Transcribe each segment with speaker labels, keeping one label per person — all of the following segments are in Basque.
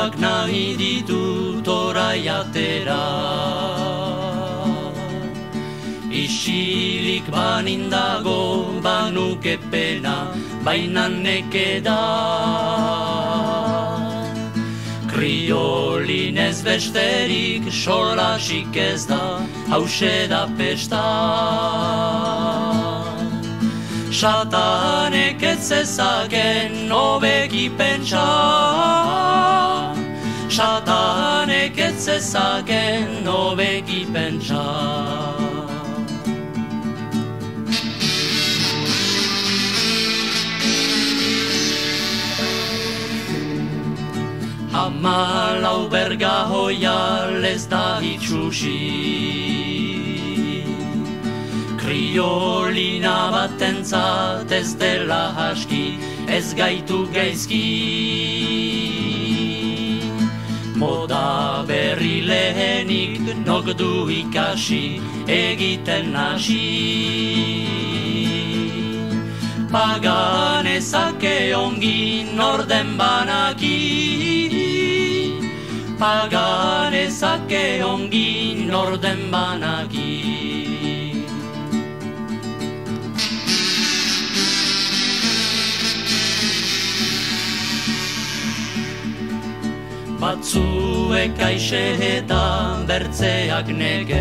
Speaker 1: Gogoak nahi ditut orai atera. Isilik banindago banuke pena, baina nekeda. Kriolinez besterik solasik ez da, hause da pesta. Satanek ez zezaken hobeki pentsa, Satanek ez zezaken hobeki pentsa. Hamalau berga hoial ez da itxusi, Kriolina batentzat ez dela haski, ez gaitu gaizki. Moda berri lehenik nok du ikasi, egiten hasi. Paganezake ongi norden banaki, Paganezake ongi norden banaki. Batzuek aixe eta bertzeak negez,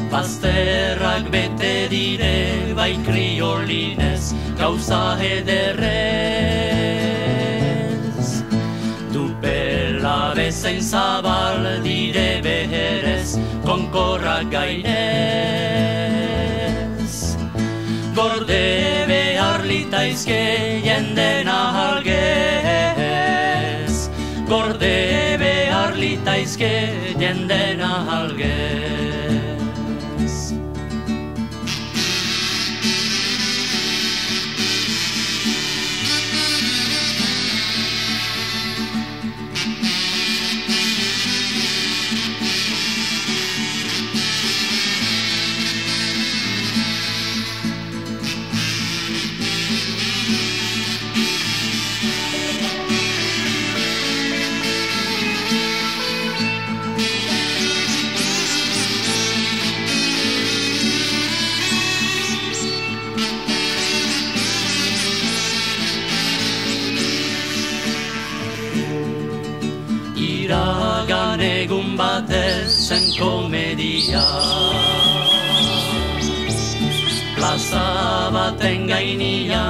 Speaker 1: Bazterrak bete dire bai kriolinez, gauza ederrez. Dupela bezain zabal dire beherez, konkorrak gainez. Gorde behar litaizke jenden ahalgez, Gorde behar litaizke jenden ahalgez. Iragan egun batez zen komedia, plaza baten gainia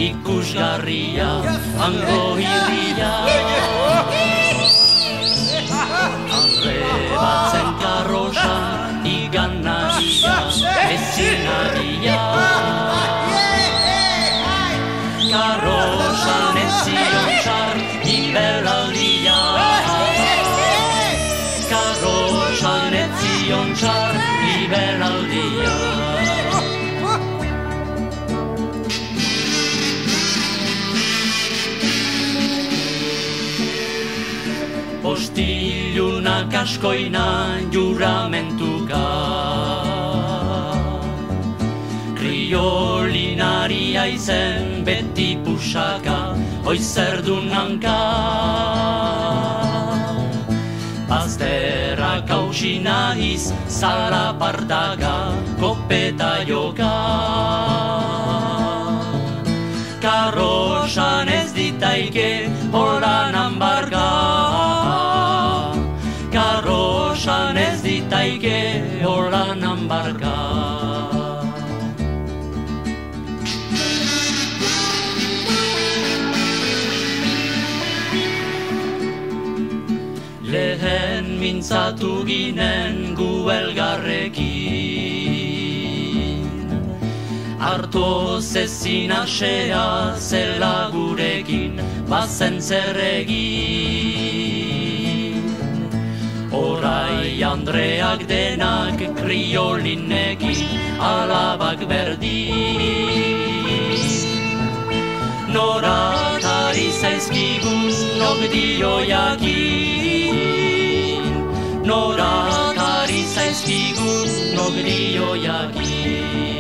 Speaker 1: ikusgarria, hango irria. Arrebatzen karrosan igan nagia, ezin nagia. Karrosan ez zion txar ibelaldia, Karrosan ez zion txar ibelaldia. Postilunak askoina juramentuka, Kriolinaria izen beti pusaka, oizerdun hanka. Bazterrak hausi nahiz, zalapartaga, kopeta joka. Karrosan ez ditaike holanan barga, Karrosan ez ditaike holanan barga. Lehen mintzatu ginen gu elgarrekin, hartoz ezin asea zela gurekin, bazen zer egin. Orai Andreak denak kriolinekin, alabak berdin. Noratari zaizkigun nok dio jakin, Noratari zaizkigun nok dio jakin.